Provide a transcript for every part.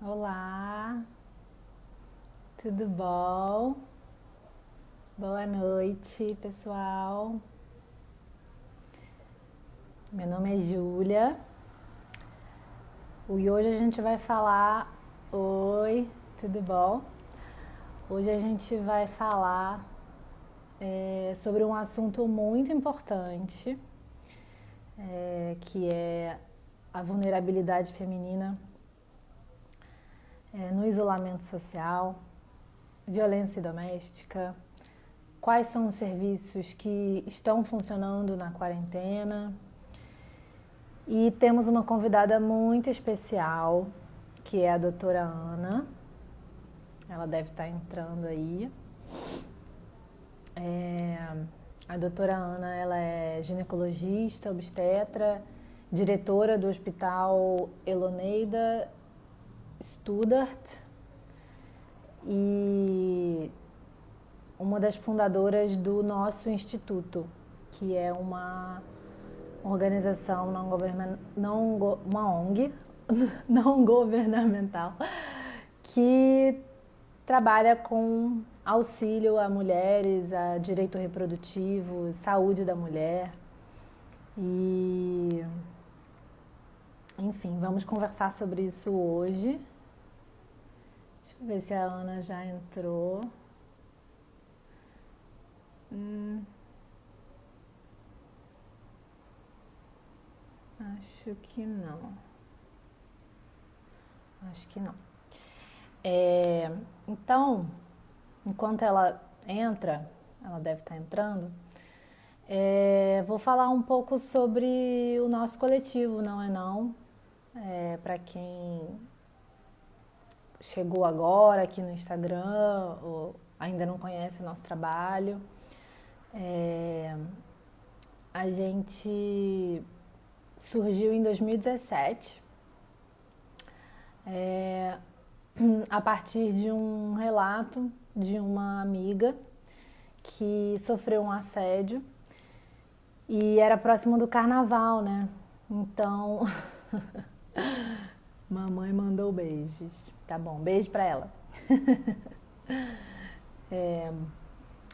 Olá, tudo bom? Boa noite, pessoal. Meu nome é Júlia e hoje a gente vai falar. Oi, tudo bom? Hoje a gente vai falar sobre um assunto muito importante, que é a vulnerabilidade feminina no isolamento social, violência doméstica. Quais são os serviços que estão funcionando na quarentena? E temos uma convidada muito especial, que é a doutora Ana. Ela deve estar entrando aí. A doutora Ana, ela é ginecologista, obstetra, diretora do Hospital Eloneida Studart e uma das fundadoras do nosso instituto, que é uma organização uma ONG, não governamental, que trabalha com auxílio a mulheres, a direito reprodutivo, saúde da mulher. E, enfim, vamos conversar sobre isso hoje. Deixa eu ver se a Ana já entrou. Acho que não. Acho que não. Então, enquanto ela entra, ela deve estar entrando, vou falar um pouco sobre o nosso coletivo, não é não? Para quem chegou agora aqui no Instagram ou ainda não conhece o nosso trabalho. A gente surgiu em 2017, a partir de um relato de uma amiga que sofreu um assédio e era próximo do carnaval, né? Então, mamãe mandou beijos. Tá bom, beijo pra ela.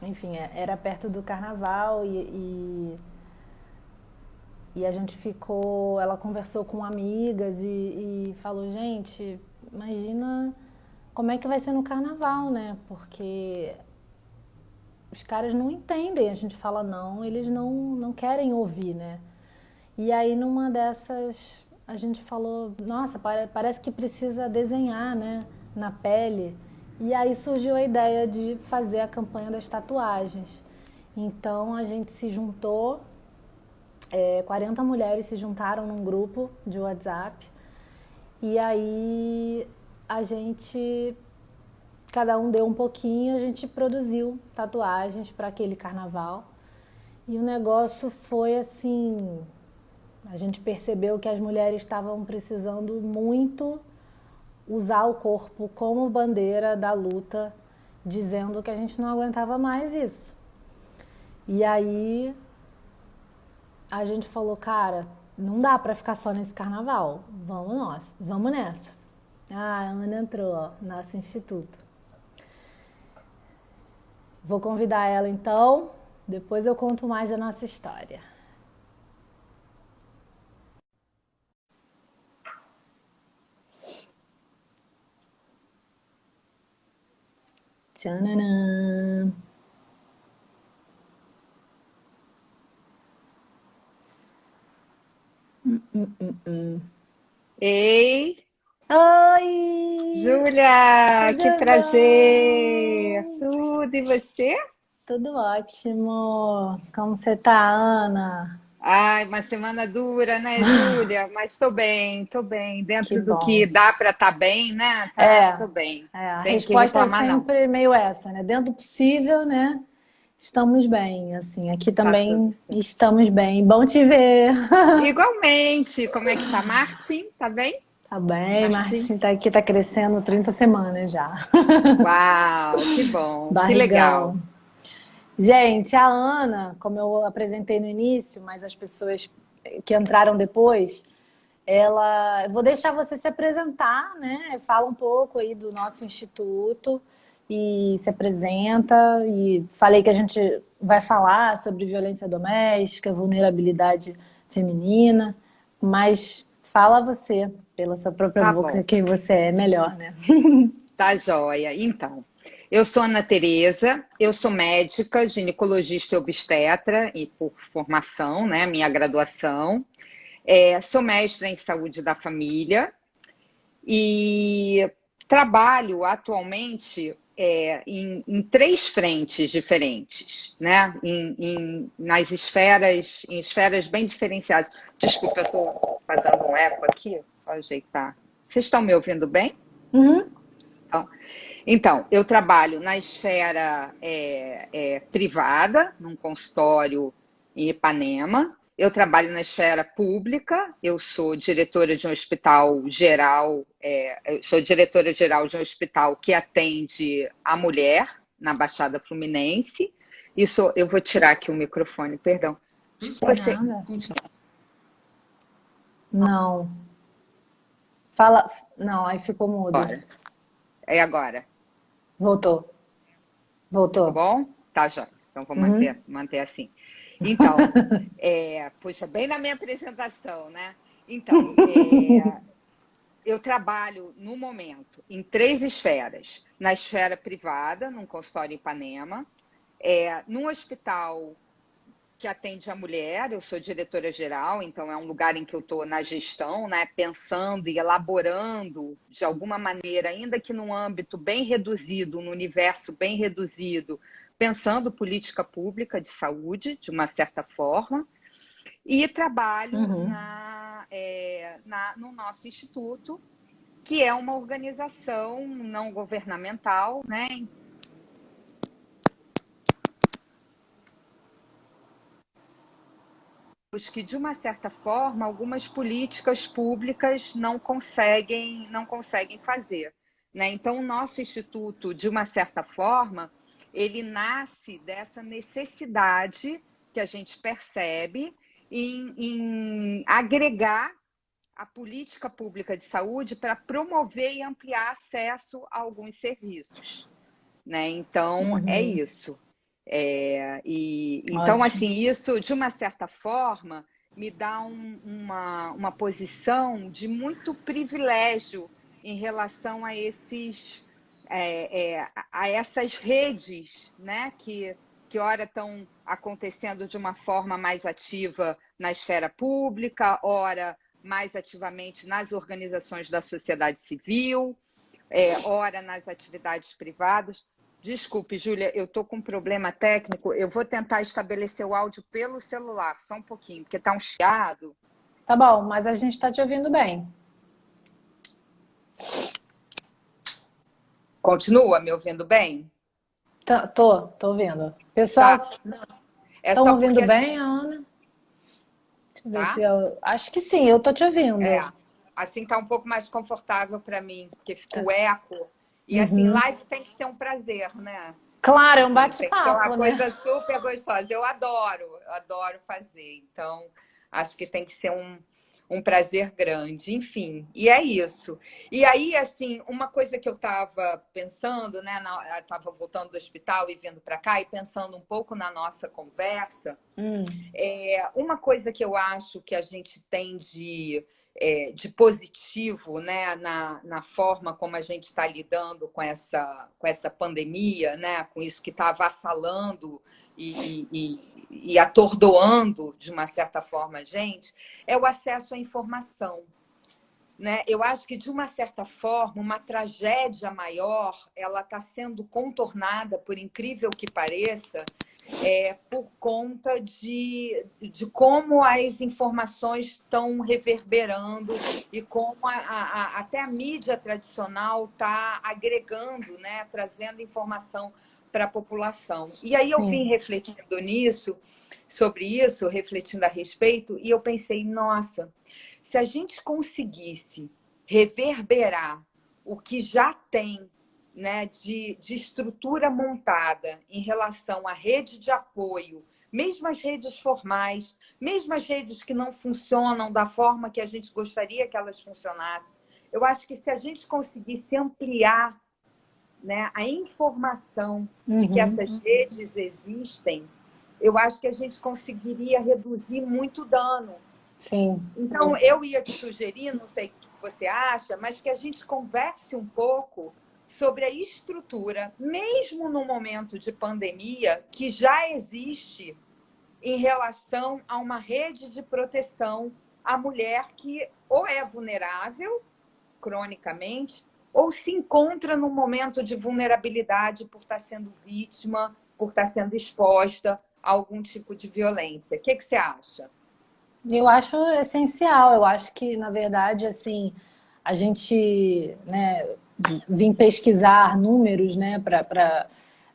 Enfim, era perto do carnaval e a gente ficou. Ela conversou com amigas e falou: gente, imagina como é que vai ser no carnaval, né? Porque os caras não entendem, a gente fala não, eles não querem ouvir, né? E aí numa dessas a gente falou, nossa, parece que precisa desenhar, né, na pele. E aí surgiu a ideia de fazer a campanha das tatuagens. Então a gente se juntou, 40 mulheres se juntaram num grupo de WhatsApp. E aí a gente, cada um deu um pouquinho, a gente produziu tatuagens para aquele carnaval. E o negócio foi assim, a gente percebeu que as mulheres estavam precisando muito usar o corpo como bandeira da luta, dizendo que a gente não aguentava mais isso. E aí a gente falou, cara, não dá pra ficar só nesse carnaval, vamos nessa. Ah, a Ana entrou, ó, nosso instituto. Vou convidar ela então, depois eu conto mais da nossa história. Tchananã. Ei, Oi! Júlia, que Tudo prazer! bom? Tudo e você? Tudo ótimo. Como você tá, Ana? Ai, uma semana dura, né, Júlia? Mas tô bem, Que dentro do que bom. dá para estar bem, né? É, Tô bem. a Tenho que resposta é reclamar não. sempre meio essa, né? Dentro do possível, né? Estamos bem, assim. Aqui Tá tudo também certo. estamos bem. Bom te ver. Igualmente, como é que tá Martin? Tá bem? Tá bem, Martin? Martim tá aqui, tá crescendo 30 semanas já. Uau, que bom, que legal. Barrigão. Gente, a Ana, como eu apresentei no início, mas as pessoas que entraram depois, Eu vou deixar você se apresentar, né? Fala um pouco aí do nosso instituto e se apresenta. E falei que a gente vai falar sobre violência doméstica, vulnerabilidade feminina, mas fala você, pela sua própria Tá boca, bom, quem você é melhor, né? tá joia. Então, eu sou Ana Tereza, eu sou médica, ginecologista e obstetra, e por formação, né, minha graduação. Sou mestra em saúde da família e trabalho atualmente em três frentes diferentes, né? Em esferas bem diferenciadas. Desculpa, eu estou fazendo um eco aqui, só ajeitar. Vocês estão me ouvindo bem? Uhum. Então, eu trabalho na esfera privada, num consultório em Ipanema. Eu trabalho na esfera pública, eu sou diretora de um hospital geral, eu sou diretora geral de um hospital que atende a mulher na Baixada Fluminense. Isso, eu vou tirar aqui o microfone, perdão. Você Nada. continua Não. Fala. Não, aí ficou mudo. agora. É agora. Voltou. Ficou Voltou. bom? Tá, já. Então vou Uhum. manter assim. Então, puxa, bem na minha apresentação, né? Então, eu trabalho no momento em três esferas. Na esfera privada, num consultório em Ipanema, num hospital que atende a mulher, eu sou diretora geral, então é um lugar em que eu estou na gestão, né, pensando e elaborando de alguma maneira, ainda que num âmbito bem reduzido, num universo bem reduzido, pensando política pública de saúde, de uma certa forma, e trabalho Uhum. no nosso instituto, que é uma organização não governamental, né, que, de uma certa forma, algumas políticas públicas não conseguem fazer, né? Então, o nosso instituto, de uma certa forma, ele nasce dessa necessidade que a gente percebe em agregar a política pública de saúde para promover e ampliar acesso a alguns serviços, né? Então, é Uhum. isso. Então, Ótimo. assim, isso, de uma certa forma, me dá uma posição de muito privilégio em relação a a essas redes, né, que ora estão acontecendo de uma forma mais ativa na esfera pública, ora mais ativamente nas organizações da sociedade civil, ora nas atividades privadas. Desculpe, Júlia, eu estou com um problema técnico. Eu vou tentar estabelecer o áudio pelo celular, só um pouquinho, porque está um chiado. Tá bom, mas a gente está te ouvindo bem. Continua me ouvindo bem? Tô ouvindo. Tá. Pessoal, É estão só ouvindo porque bem, assim, Ana? Deixa eu ver se tá? eu. Acho que sim, eu tô te É. ouvindo. Assim tá um pouco mais confortável para mim, porque fica o eco. E assim, Uhum. live tem que ser um prazer, né? Claro, é um Assim, tem que ser uma bate-papo, né? coisa super gostosa. Eu adoro fazer. Então, acho que tem que ser um prazer grande. Enfim, e é isso. E aí, assim, uma coisa que eu estava pensando, né? Eu estava voltando do hospital e vindo para cá e pensando um pouco na nossa conversa. Hum. Uma coisa que eu acho que a gente tem de positivo, né, na forma como a gente está lidando com essa pandemia, né, com isso que está avassalando e atordoando, de uma certa forma, a gente, é o acesso à informação. Né? Eu acho que, de uma certa forma, uma tragédia maior ela está sendo contornada, por incrível que pareça, por conta de como as informações estão reverberando e como até a mídia tradicional está agregando, né? Trazendo informação para a população. E aí eu vim Sim. refletindo sobre isso, refletindo a respeito, e eu pensei, nossa, se a gente conseguisse reverberar o que já tem, né, de estrutura montada em relação à rede de apoio mesmo as redes formais, mesmo as redes que não funcionam da forma que a gente gostaria que elas funcionassem. Eu acho que se a gente conseguisse ampliar, né, a informação de que essas redes existem, eu acho que a gente conseguiria reduzir muito dano. Sim. Então, eu ia te sugerir, não sei o que você acha, mas que a gente converse um pouco sobre a estrutura, mesmo no momento de pandemia, que já existe em relação a uma rede de proteção à mulher que ou é vulnerável cronicamente ou se encontra num momento de vulnerabilidade por estar sendo vítima, por estar sendo exposta a algum tipo de violência. O que você acha? Eu acho essencial. Eu acho que, na verdade, assim, a gente, né, vim pesquisar números, né,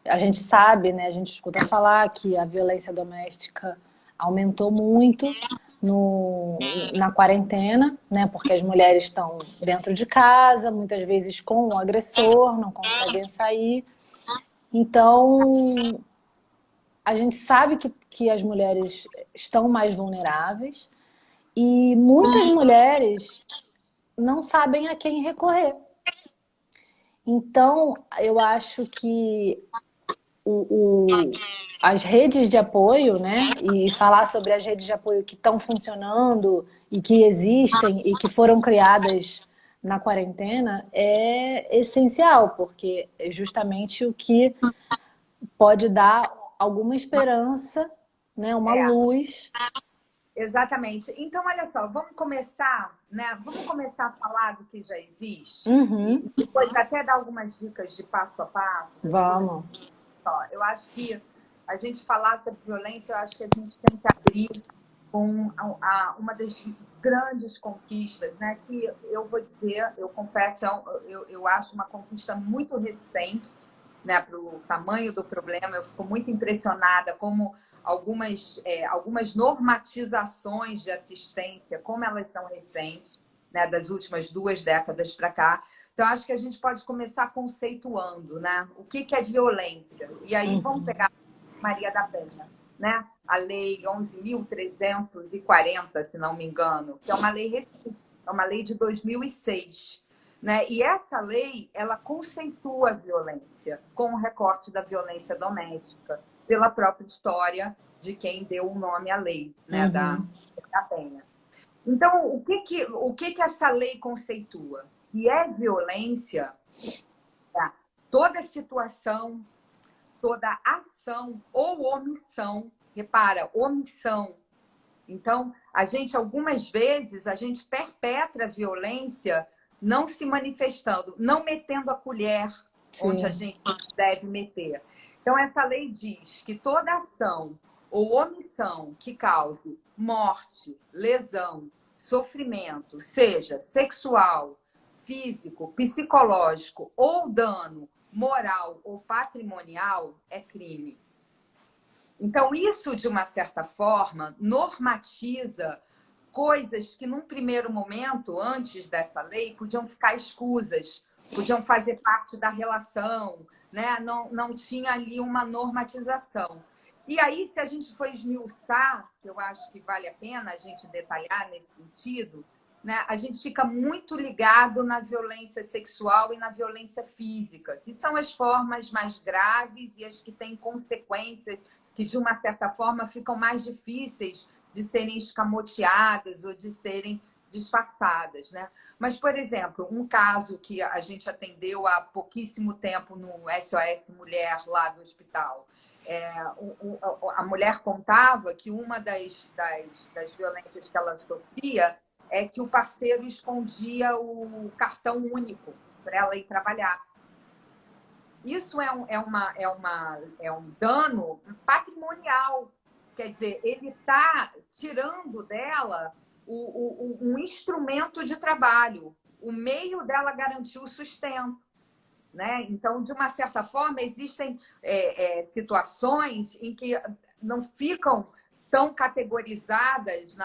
a gente sabe, né, a gente escuta falar que a violência doméstica aumentou muito na quarentena, né, porque as mulheres estão dentro de casa, muitas vezes com o agressor, não conseguem sair. Então, a gente sabe que as mulheres estão mais vulneráveis e muitas mulheres não sabem a quem recorrer. Então, eu acho que as redes de apoio, né, e falar sobre as redes de apoio que estão funcionando e que existem e que foram criadas na quarentena é essencial, porque é justamente o que pode dar alguma esperança, né, uma É. luz. Exatamente. Então, olha só, vamos começar, né? Vamos começar a falar do que já existe Uhum. e depois até dar algumas dicas de passo a passo. Vamos. Eu acho que a gente falar sobre violência, eu acho que a gente tem que abrir com uma das grandes conquistas, né? Que eu vou dizer, eu confesso, eu acho uma conquista muito recente, né? Para o tamanho do problema, eu fico muito impressionada como algumas normatizações de assistência, como elas são recentes, né? Das últimas 2 décadas para cá. Então, acho que a gente pode começar conceituando, né? O que é violência? E aí vamos pegar Maria da Penha, né? A Lei 11.340, se não me engano, que é uma lei recente, é uma lei de 2006. Né? E essa lei, ela conceitua a violência com o recorte da violência doméstica, pela própria história de quem deu o nome à lei, né? Da Penha. Então, o que essa lei conceitua? E é violência, tá? Toda situação, toda ação ou omissão, repara, omissão. Então, algumas vezes, a gente perpetra a violência não se manifestando, não metendo a colher onde a gente deve meter. Então, essa lei diz que toda ação ou omissão que cause morte, lesão, sofrimento, seja sexual, físico, psicológico ou dano moral ou patrimonial, é crime. Então, isso, de uma certa forma, normatiza coisas que, num primeiro momento, antes dessa lei, podiam ficar escusas, podiam fazer parte da relação, né? Não tinha ali uma normatização. E aí, se a gente for esmiuçar, que eu acho que vale a pena a gente detalhar nesse sentido, né? A gente fica muito ligado na violência sexual e na violência física, que são as formas mais graves e as que têm consequências que, de uma certa forma, ficam mais difíceis de serem escamoteadas ou de serem disfarçadas, né? Mas, por exemplo, um caso que a gente atendeu há pouquíssimo tempo no SOS Mulher lá do hospital. A mulher contava que uma das violências que ela sofria é que o parceiro escondia o cartão único para ela ir trabalhar. Isso é um dano patrimonial. Quer dizer, ele está tirando dela um instrumento de trabalho, o meio dela garantir o sustento. Né? Então, de uma certa forma, existem situações em que não ficam tão categorizadas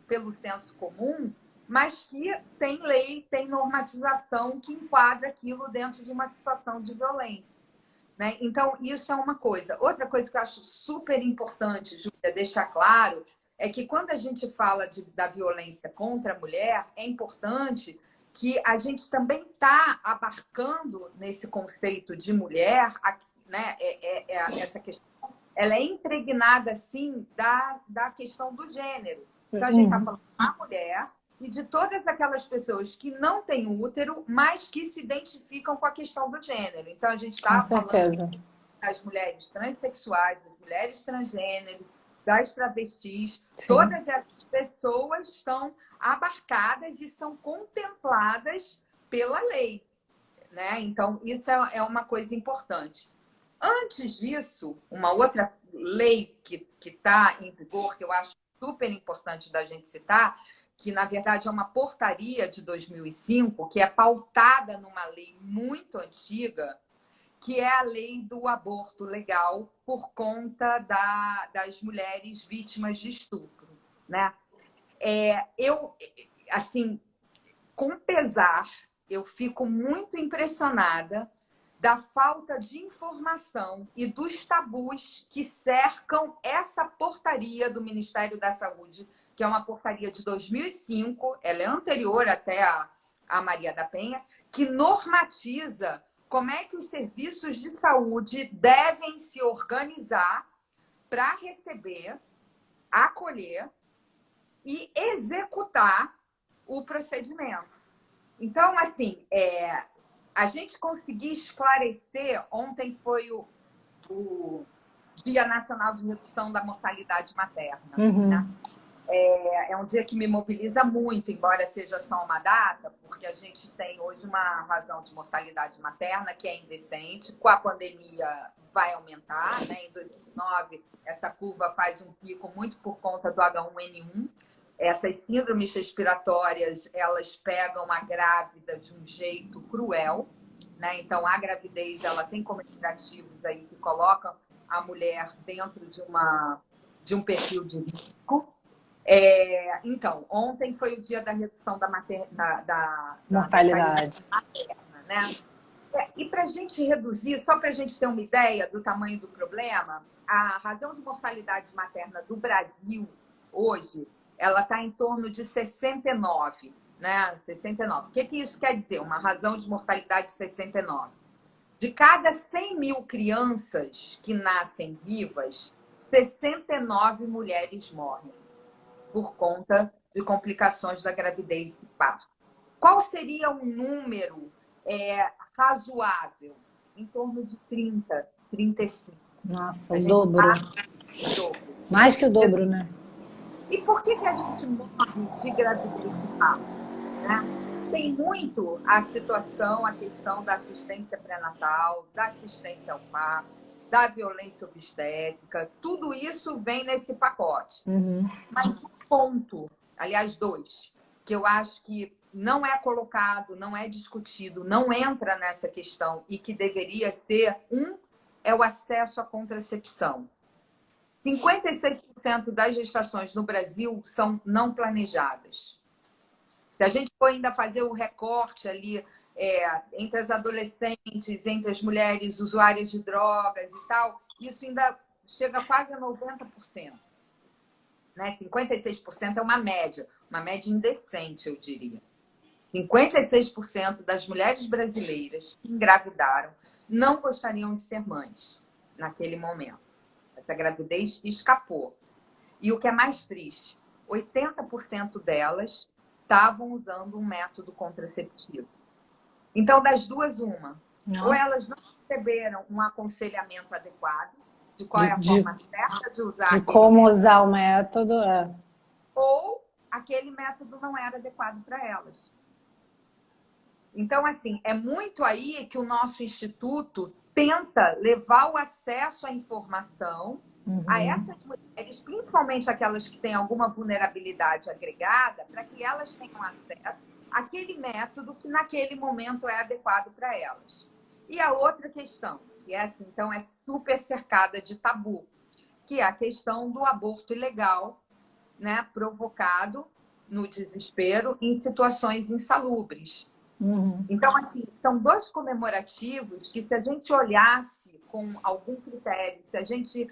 pelo senso comum, mas que tem lei, tem normatização que enquadra aquilo dentro de uma situação de violência. né? Então, isso é uma coisa. Outra coisa que eu acho super importante, Júlia, deixar claro, é que quando a gente fala da violência contra a mulher, é importante que a gente também está abarcando nesse conceito de mulher, né? Essa questão, ela é impregnada, sim, da questão do gênero. Então, a gente está falando da mulher e de todas aquelas pessoas que não têm útero, mas que se identificam com a questão do gênero. Então, a gente está falando das mulheres transexuais, das mulheres transgênero, das travestis. Sim. Todas essas pessoas estão abarcadas e são contempladas pela lei, né? Então, isso é uma coisa importante. Antes disso, uma outra lei que está em vigor, que eu acho super importante da gente citar, que na verdade é uma portaria de 2005, que é pautada numa lei muito antiga, que é a lei do aborto legal por conta das mulheres vítimas de estupro, né? Eu, assim, com pesar, eu fico muito impressionada da falta de informação e dos tabus que cercam essa portaria do Ministério da Saúde, que é uma portaria de 2005, ela é anterior até a Maria da Penha, que normatiza como é que os serviços de saúde devem se organizar para receber, acolher e executar o procedimento. Então, assim, a gente conseguir esclarecer, ontem foi o Dia Nacional de Redução da Mortalidade Materna. Uhum. Né? É um dia que me mobiliza muito, embora seja só uma data, porque a gente tem hoje uma razão de mortalidade materna que é indecente. Com a pandemia vai aumentar, né? Em 2009, essa curva faz um pico muito por conta do H1N1. Essas síndromes respiratórias, elas pegam a grávida de um jeito cruel, né? Então, a gravidez, ela tem como indicativos aí que colocam a mulher dentro de um perfil de risco. Então, ontem foi o dia da redução da mortalidade materna, né? E para a gente reduzir, só para a gente ter uma ideia do tamanho do problema, a razão de mortalidade materna do Brasil hoje, ela está em torno de 69, né? 69. O que isso quer dizer? Uma razão de mortalidade de 69. De cada 100 mil crianças que nascem vivas, 69 mulheres morrem por conta de complicações da gravidez e parto. Qual seria um número razoável? Em torno de 30, 35. Nossa, o dobro. Mais que o dobro, né? E por que a gente morre de gravidez e parto? Né? Tem muito a situação, a questão da assistência pré-natal, da assistência ao parto, da violência obstétrica, tudo isso vem nesse pacote. Uhum. Mas um ponto, aliás, dois, que eu acho que não é colocado, não é discutido, não entra nessa questão e que deveria ser, é o acesso à contracepção. 56% das gestações no Brasil são não planejadas. Se a gente for ainda fazer o recorte ali entre as adolescentes, entre as mulheres usuárias de drogas e tal, isso ainda chega quase a 90%. Né? 56% é uma média indecente, eu diria. 56% das mulheres brasileiras que engravidaram não gostariam de ser mães naquele momento. Essa gravidez escapou. E o que é mais triste, 80% delas estavam usando um método contraceptivo. Então, das duas, uma. Nossa. Ou elas não receberam um aconselhamento adequado de qual é a forma certa de usar. De como usar o método. Ou aquele método não era adequado para elas. Então, assim, é muito aí que o nosso instituto tenta levar o acesso à informação a essas mulheres, principalmente aquelas que têm alguma vulnerabilidade agregada, para que elas tenham acesso àquele método que naquele momento é adequado para elas. E a outra questão, que essa então é super cercada de tabu, que é a questão do aborto ilegal, né, provocado no desespero em situações insalubres. Uhum. Então, assim, são dois comemorativos que, se a gente olhasse com algum critério, se a gente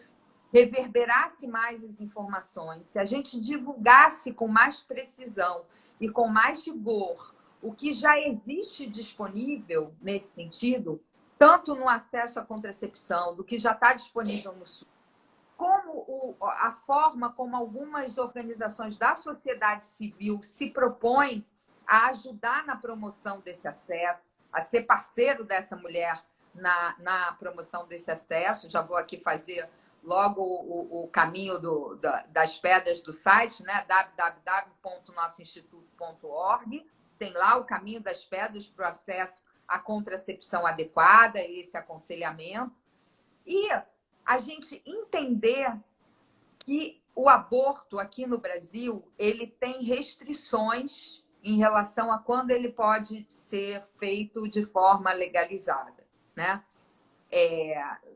reverberasse mais as informações, se a gente divulgasse com mais precisão e com mais rigor o que já existe disponível nesse sentido, tanto no acesso à contracepção, do que já está disponível no SUS, como a forma como algumas organizações da sociedade civil se propõem a ajudar na promoção desse acesso, a ser parceiro dessa mulher na promoção desse acesso. Já vou aqui fazer logo o caminho das pedras do site, né? www.nossoinstituto.org. Tem lá o caminho das pedras para o acesso à contracepção adequada, esse aconselhamento. E a gente entender que o aborto aqui no Brasil, ele tem restrições em relação a quando ele pode ser feito de forma legalizada, né?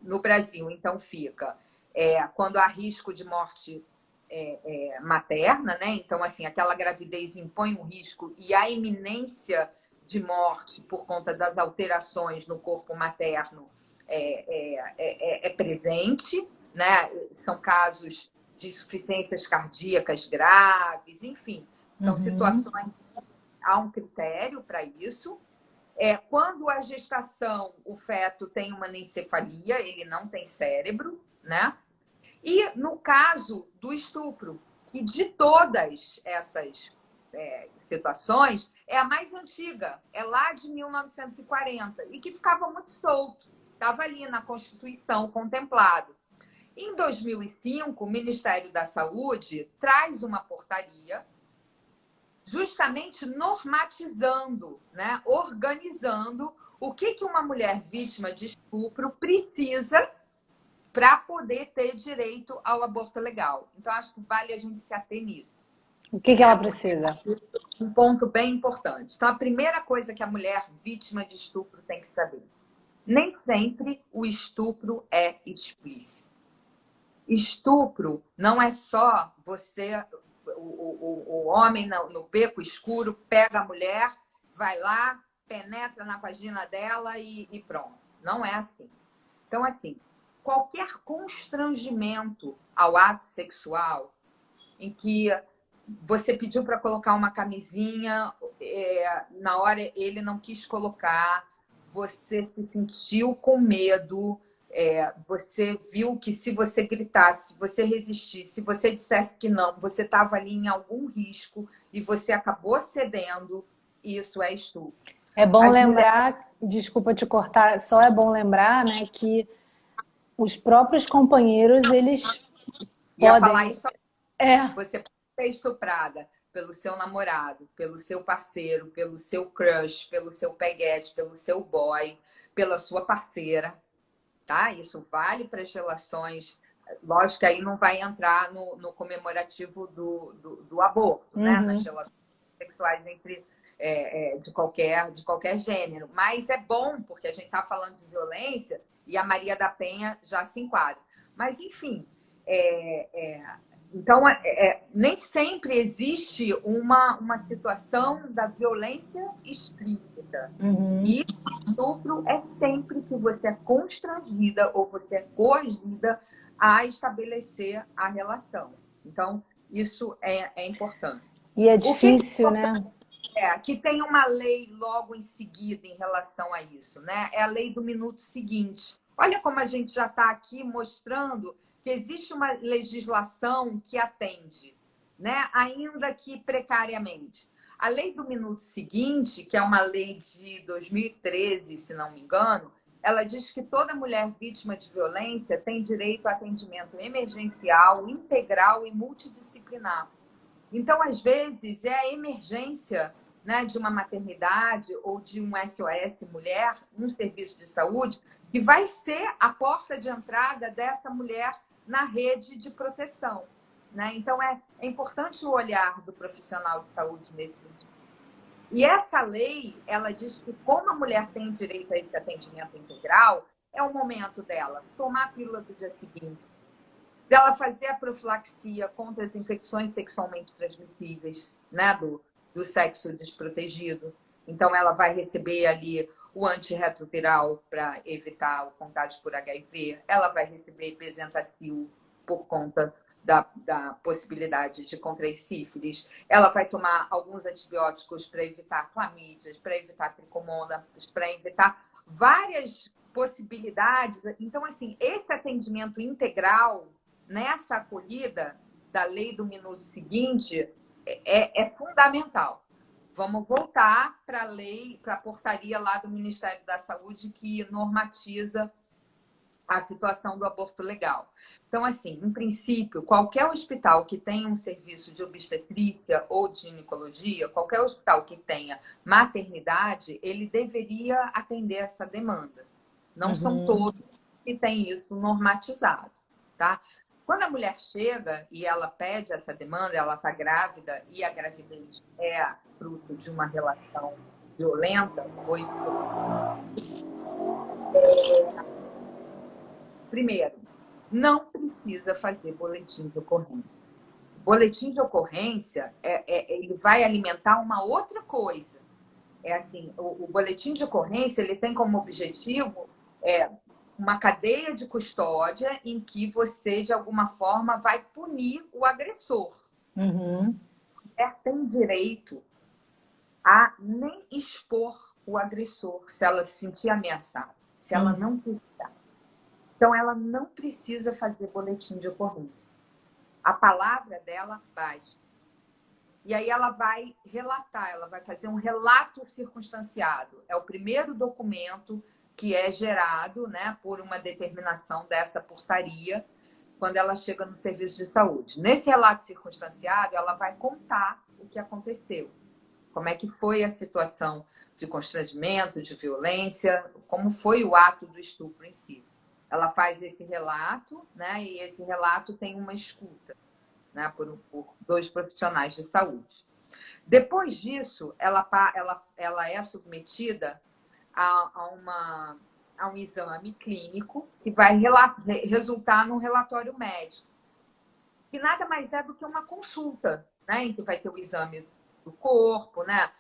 No Brasil, então, fica quando há risco de morte materna, né? Então, assim, aquela gravidez impõe um risco e a iminência de morte por conta das alterações no corpo materno é presente, né? São casos de insuficiências cardíacas graves, enfim, são situações, há um critério para isso. Quando a gestação, o feto tem uma anencefalia, ele não tem cérebro, né? E no caso do estupro, que de todas essas situações é a mais antiga, é lá de 1940, e que ficava muito solto, estava ali na Constituição contemplado. Em 2005, o Ministério da Saúde traz uma portaria justamente normatizando, né, organizando o que uma mulher vítima de estupro precisa para poder ter direito ao aborto legal. Então, acho que vale a gente se ater nisso. O que ela precisa? Um ponto bem importante. Então, a primeira coisa que a mulher vítima de estupro tem que saber: nem sempre o estupro é explícito. Estupro não é só você, o homem no beco escuro, pega a mulher, vai lá, penetra na vagina dela e pronto. Não é assim. Então, assim, qualquer constrangimento ao ato sexual em que você pediu para colocar uma camisinha, na hora ele não quis colocar, você se sentiu com medo, você viu que se você gritasse, se você resistisse, se você dissesse que não, você estava ali em algum risco e você acabou cedendo, isso é estupro. É bom lembrar, desculpa te cortar, só é bom lembrar, né, que os próprios companheiros, eles Ia podem... falar isso. Você pode ser estuprada pelo seu namorado, pelo seu parceiro, pelo seu crush, pelo seu peguete, pelo seu boy, pela sua parceira, tá? Isso vale para as relações. Lógico que aí não vai entrar no comemorativo do aborto, né? Nas relações sexuais entre de qualquer gênero. Mas é bom, porque a gente está falando de violência e a Maria da Penha já se enquadra. Mas, enfim, então, nem sempre existe uma situação da violência explícita. E o estupro é sempre que você é constrangida ou você é coagida a estabelecer a relação. Então, isso é importante. E é difícil, né? Que tem uma lei logo em seguida em relação a isso, né? É a lei do minuto seguinte. Olha como a gente já está aqui mostrando que existe uma legislação que atende, né? Ainda que precariamente. A lei do minuto seguinte, que é uma lei de 2013, se não me engano, ela diz que toda mulher vítima de violência tem direito a atendimento emergencial, integral e multidisciplinar. Então, às vezes, é a emergência, né, de uma maternidade ou de um SOS mulher, um serviço de saúde, que vai ser a porta de entrada dessa mulher na rede de proteção, né? Então, é importante o olhar do profissional de saúde nesse sentido. E essa lei, ela diz que como a mulher tem direito a esse atendimento integral, é o momento dela tomar a pílula do dia seguinte, dela fazer a profilaxia contra as infecções sexualmente transmissíveis, né, do sexo desprotegido. Então, ela vai receber ali o antirretroviral para evitar o contágio por HIV, ela vai receber Bezetacil por conta da possibilidade de contrair sífilis, ela vai tomar alguns antibióticos para evitar clamídias, para evitar tricomonas, para evitar várias possibilidades. Então, assim, esse atendimento integral nessa acolhida da lei do minuto seguinte é fundamental. Vamos voltar para a lei, para a portaria lá do Ministério da Saúde que normatiza a situação do aborto legal. Então, assim, em princípio, qualquer hospital que tenha um serviço de obstetrícia ou de ginecologia, qualquer hospital que tenha maternidade, ele deveria atender essa demanda. Não são todos que têm isso normatizado, tá? Quando a mulher chega e ela pede essa demanda, ela está grávida e a gravidez é fruto de uma relação violenta, primeiro, não precisa fazer boletim de ocorrência. Boletim de ocorrência, ele vai alimentar uma outra coisa. É assim, o boletim de ocorrência, ele tem como objetivo uma cadeia de custódia em que você, de alguma forma, vai punir o agressor. A mulher tem direito a nem expor o agressor se ela se sentir ameaçada, se ela não precisar. Então, ela não precisa fazer boletim de ocorrência. A palavra dela basta. E aí ela vai relatar, ela vai fazer um relato circunstanciado. É o primeiro documento que é gerado, né, por uma determinação dessa portaria quando ela chega no serviço de saúde. Nesse relato circunstanciado, ela vai contar o que aconteceu. Como é que foi a situação de constrangimento, de violência, como foi o ato do estupro em si. Ela faz esse relato, né? E esse relato tem uma escuta, né? Por dois profissionais de saúde. Depois disso, ela é submetida a um exame clínico que vai resultar num relatório médico, que nada mais é do que uma consulta, né? Em que vai ter o exame do corpo, né?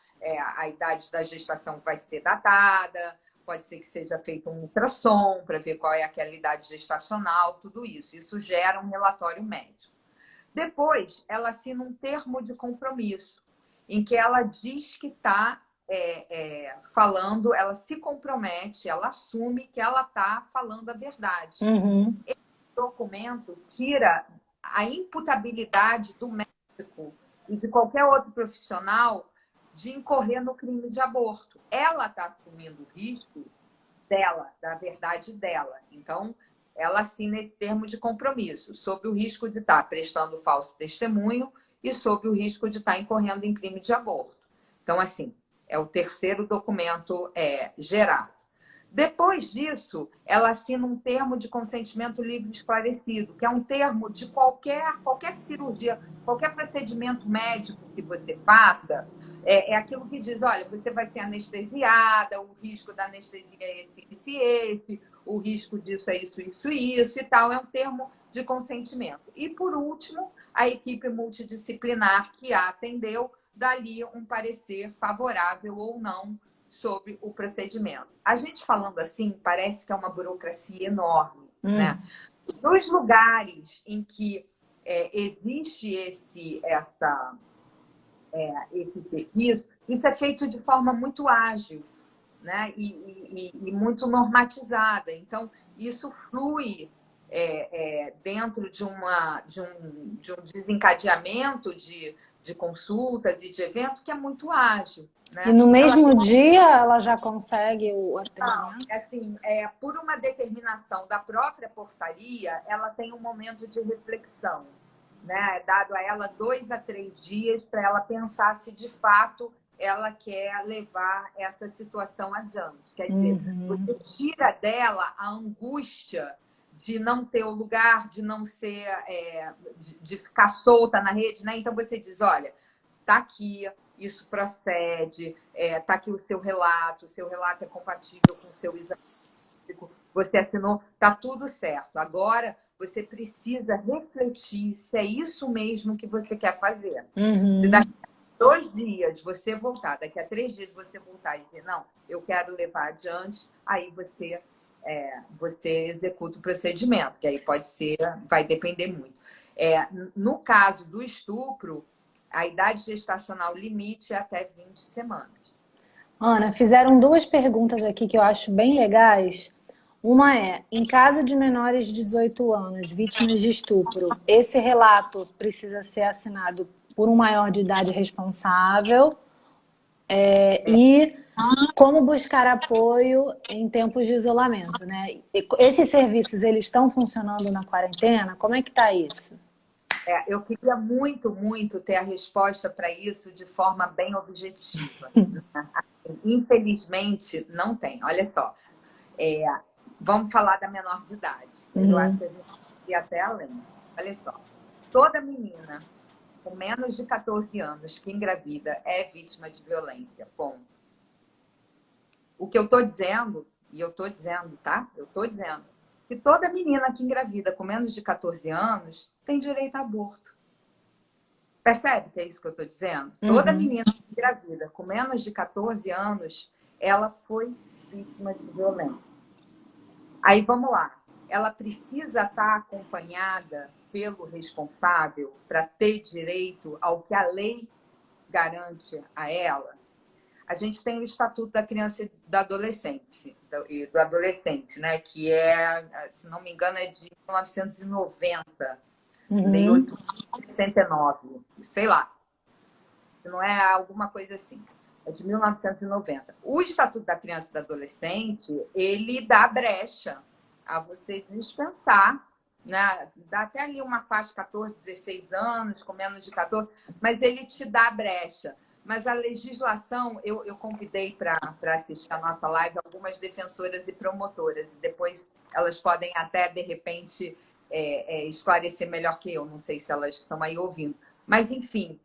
A idade da gestação vai ser datada, pode ser que seja feito um ultrassom para ver qual é aquela idade gestacional, tudo isso. Isso gera um relatório médico. Depois, ela assina um termo de compromisso, em que ela diz que está falando, ela se compromete, ela assume que ela está falando a verdade. Esse documento tira a imputabilidade do médico e de qualquer outro profissional de incorrer no crime de aborto. Ela está assumindo o risco dela, da verdade dela. Então, ela assina esse termo de compromisso, sob o risco de estar prestando falso testemunho e sob o risco de estar incorrendo em crime de aborto. Então, assim, é o terceiro documento gerado. Depois disso, ela assina um termo de consentimento livre e esclarecido, que é um termo de qualquer cirurgia, qualquer procedimento médico que você faça, é aquilo que diz, olha, você vai ser anestesiada, o risco da anestesia é esse, o risco disso é isso e tal, é um termo de consentimento. E, por último, a equipe multidisciplinar que a atendeu, dali um parecer favorável ou não sobre o procedimento. A gente falando assim, parece que é uma burocracia enorme, né? Nos lugares em que existe esse serviço, isso é feito de forma muito ágil, né? E muito normatizada. Então, isso flui dentro de um desencadeamento de consultas e de evento que é muito ágil. Né? E no mesmo dia ela já consegue o atendimento? Não, assim, por uma determinação da própria portaria, ela tem um momento de reflexão, né? Dado a ela 2 a 3 dias para ela pensar se de fato ela quer levar essa situação adiante. Quer dizer, você tira dela a angústia de não ter o lugar, de não ser, de ficar solta na rede, né? Então você diz, olha, tá aqui, isso procede, tá aqui o seu relato é compatível com o seu exame, você assinou, tá tudo certo. Agora você precisa refletir se é isso mesmo que você quer fazer. Se daqui 2 dias você voltar, daqui a 3 dias você voltar e dizer, não, eu quero levar adiante, aí você executa o procedimento, que aí pode ser, vai depender muito. No caso do estupro, a idade gestacional limite é até 20 semanas. Ana, fizeram duas perguntas aqui que eu acho bem legais. Uma é, em caso de menores de 18 anos, vítimas de estupro, esse relato precisa ser assinado por um maior de idade responsável? E como buscar apoio em tempos de isolamento, né? Esses serviços, eles estão funcionando na quarentena? Como é que está isso? Eu queria muito, muito ter a resposta para isso de forma bem objetiva. Infelizmente, não tem. Olha só, vamos falar da menor de idade. Eu acho que a gente ir até além. Olha só, toda menina com menos de 14 anos que engravida é vítima de violência. Bom, o que eu estou dizendo, e eu estou dizendo, tá? Eu estou dizendo que toda menina que engravida com menos de 14 anos tem direito a aborto. Percebe que é isso que eu estou dizendo? Toda menina que engravida com menos de 14 anos, ela foi vítima de violência. Aí vamos lá. Ela precisa estar acompanhada pelo responsável para ter direito ao que a lei garante a ela. A gente tem o Estatuto da Criança e do Adolescente, né? Que se não me engano, é de 1990, nem 869, sei lá. Não é alguma coisa assim. É de 1990. O Estatuto da Criança e do Adolescente, ele dá brecha a você dispensar, né? Dá até ali uma faixa de 14, 16 anos, com menos de 14, mas ele te dá brecha. Mas a legislação, eu convidei para assistir a nossa live algumas defensoras e promotoras, e depois elas podem até, de repente, esclarecer melhor que eu, não sei se elas estão aí ouvindo. Mas, enfim,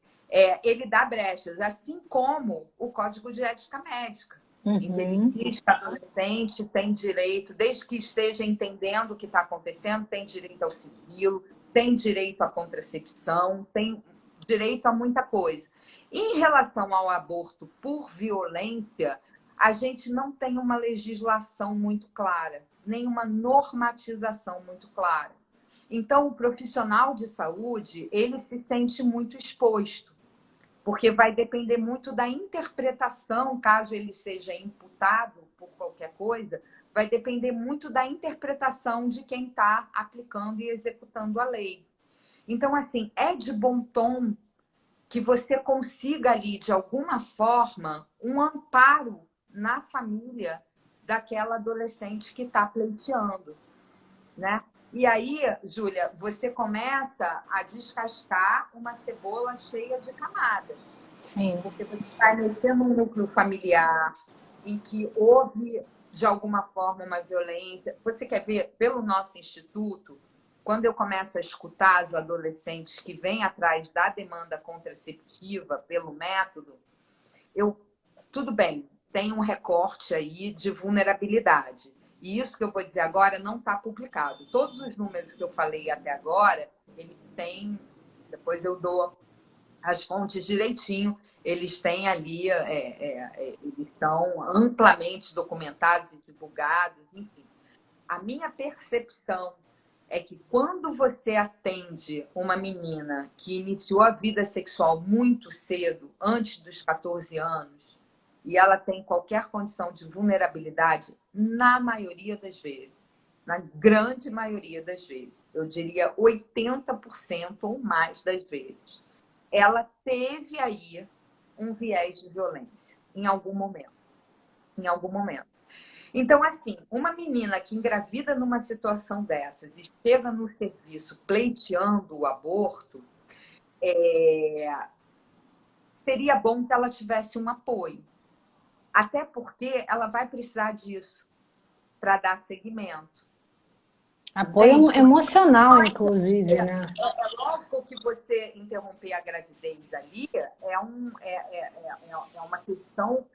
ele dá brechas, assim como o Código de Ética Médica. Ele diz que o adolescente tem direito, desde que esteja entendendo o que está acontecendo, tem direito ao sigilo, tem direito à contracepção, tem direito a muita coisa. Em relação ao aborto por violência, a gente não tem uma legislação muito clara, nem uma normatização muito clara. Então, o profissional de saúde, ele se sente muito exposto, porque vai depender muito da interpretação, caso ele seja imputado por qualquer coisa, vai depender muito da interpretação de quem está aplicando e executando a lei. Então, assim, é de bom tom que você consiga ali, de alguma forma, um amparo na família daquela adolescente que está pleiteando, né? E aí, Júlia, você começa a descascar uma cebola cheia de camadas. Sim. Porque você vai mexer num núcleo familiar em que houve, de alguma forma, uma violência. Você quer ver, pelo nosso instituto, quando eu começo a escutar as adolescentes que vêm atrás da demanda contraceptiva pelo método, tudo bem, tem um recorte aí de vulnerabilidade. E isso que eu vou dizer agora não está publicado. Todos os números que eu falei até agora, ele tem, depois eu dou as fontes direitinho, eles têm ali, eles são amplamente documentados e divulgados, enfim. A minha percepção é que quando você atende uma menina que iniciou a vida sexual muito cedo, antes dos 14 anos, e ela tem qualquer condição de vulnerabilidade, na maioria das vezes, na grande maioria das vezes, eu diria 80% ou mais das vezes, ela teve aí um viés de violência em algum momento. Em algum momento. Então, assim, uma menina que engravida numa situação dessas e chega no serviço pleiteando o aborto, seria bom que ela tivesse um apoio. Até porque ela vai precisar disso para dar seguimento. Apoio emocional, inclusive, né? É lógico que você interromper a gravidez ali é uma questão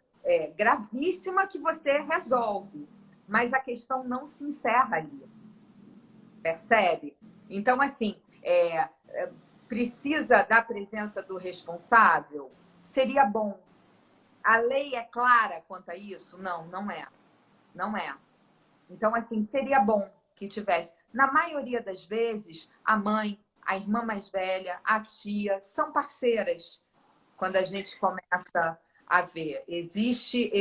gravíssima que você resolve, mas a questão não se encerra ali, percebe? Então, assim, precisa da presença do responsável? seria bom. A lei é clara quanto a isso? Não, não é. Não é. Então, assim, seria bom que tivesse. Na maioria das vezes, a mãe, a irmã mais velha, a tia, são parceiras. Quando a gente começa a ver, existe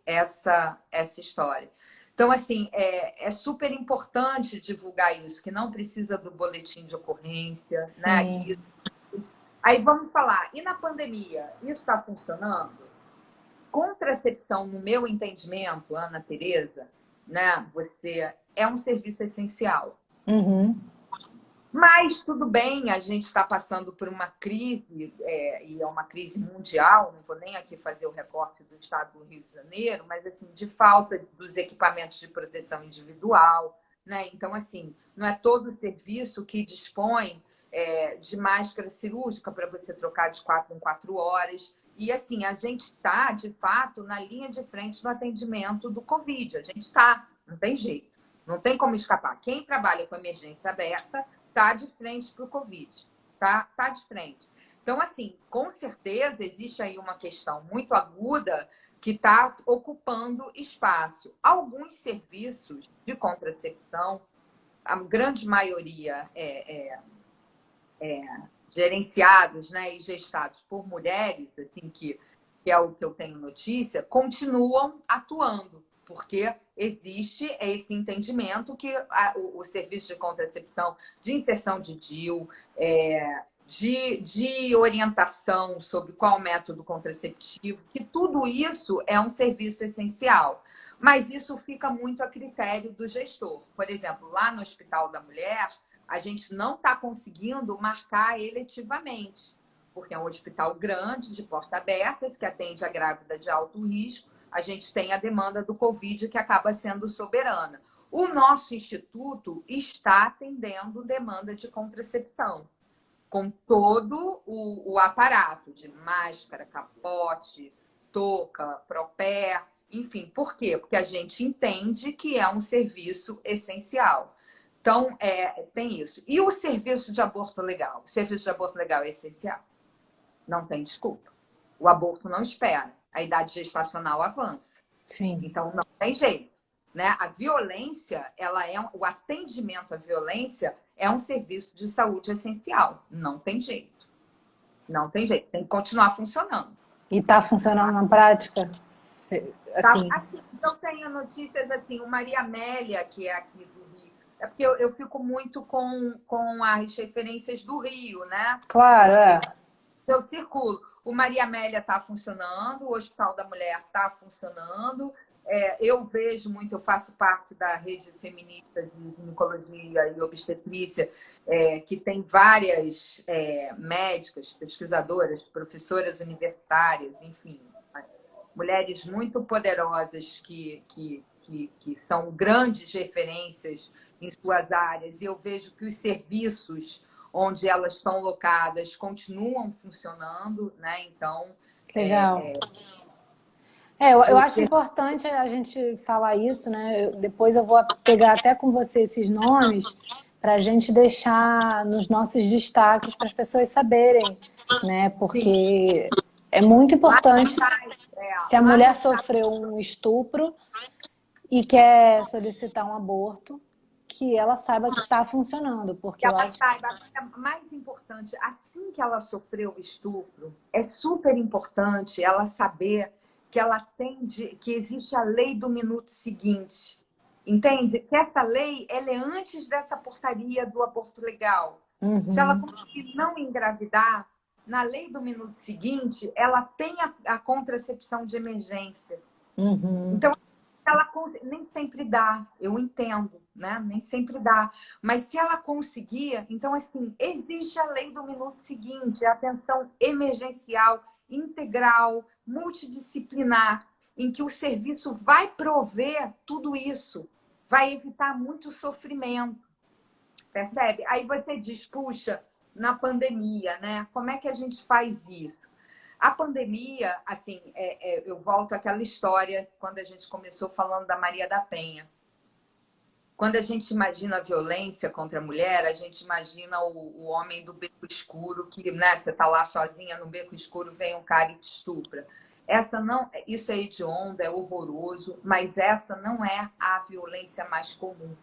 essa história. Então, assim, é super importante divulgar isso, que não precisa do boletim de ocorrência, né? Sim. Aí vamos falar, e na pandemia, isso está funcionando? Contracepção, no meu entendimento, Ana Tereza, né? Você é um serviço essencial. Uhum. Mas tudo bem, a gente está passando por uma crise, e é uma crise mundial, não vou nem aqui fazer o recorte do estado do Rio de Janeiro, mas assim, de falta dos equipamentos de proteção individual, né? Então, assim, não é todo serviço que dispõe de máscara cirúrgica para você trocar de 4 em 4 horas. E assim, a gente está, de fato, na linha de frente do atendimento do Covid. A gente está, não tem jeito, não tem como escapar. Quem trabalha com emergência aberta está de frente para o Covid, tá de frente. Então, assim, com certeza existe aí uma questão muito aguda que está ocupando espaço. Alguns serviços de contracepção, a grande maioria gerenciados, né, e gestados por mulheres, assim, que é o que eu tenho notícia, continuam atuando, porque existe esse entendimento que o serviço de contracepção, de inserção de DIU, de orientação sobre qual método contraceptivo, que tudo isso é um serviço essencial. Mas isso fica muito a critério do gestor. Por exemplo, lá no Hospital da Mulher, a gente não está conseguindo marcar eletivamente, porque é um hospital grande, de porta aberta, que atende a grávida de alto risco. A gente tem a demanda do Covid, que acaba sendo soberana. O nosso instituto está atendendo demanda de contracepção, com todo o aparato de máscara, capote, touca, propé, enfim. Por quê? Porque a gente entende que é um serviço essencial. Então, tem isso. E o serviço de aborto legal? O serviço de aborto legal é essencial. Não tem desculpa. O aborto não espera. A idade gestacional avança. Sim. Então, não tem jeito. Né? A violência, o atendimento à violência é um serviço de saúde essencial. Não tem jeito. Não tem jeito. Tem que continuar funcionando. E está funcionando na prática? Assim. Tá, assim, então, tenho notícias assim, o Maria Amélia, que é aqui do Rio. É porque eu fico muito com as referências do Rio, né? Claro, é. Eu circulo. O Maria Amélia está funcionando, o Hospital da Mulher está funcionando. Eu vejo muito, eu faço parte da rede feminista de ginecologia e obstetrícia, que tem várias médicas, pesquisadoras, professoras universitárias, enfim, mulheres muito poderosas que são grandes referências em suas áreas. E eu vejo que os serviços onde elas estão locadas continuam funcionando, né? Então, legal. Eu acho importante a gente falar isso, né? Depois eu vou pegar até com você esses nomes para a gente deixar nos nossos destaques para as pessoas saberem, né? Porque é muito importante se a mulher sofreu um estupro e quer solicitar um aborto, que ela saiba que está funcionando, porque que ela saiba, mais importante, assim que ela sofreu o estupro, é super importante ela saber que que existe a lei do minuto seguinte. Entende? Que essa lei, ela é antes dessa portaria do aborto legal. Uhum. Se ela conseguir não engravidar, na lei do minuto seguinte, ela tem a contracepção de emergência. Uhum. Então, ela nem sempre dá, eu entendo, né? Nem sempre dá. Mas se ela conseguir, então, assim, existe a lei do minuto seguinte, a atenção emergencial, integral, multidisciplinar, em que o serviço vai prover tudo isso, vai evitar muito sofrimento, percebe? Aí você diz, puxa, na pandemia, né? Como é que a gente faz isso? A pandemia, assim, eu volto àquela história quando a gente começou falando da Maria da Penha. Quando a gente imagina a violência contra a mulher, a gente imagina o homem do beco escuro, que, né, você está lá sozinha no beco escuro, vem um cara e te estupra. Essa não, isso é hediondo, é horroroso, mas essa não é a violência mais comum.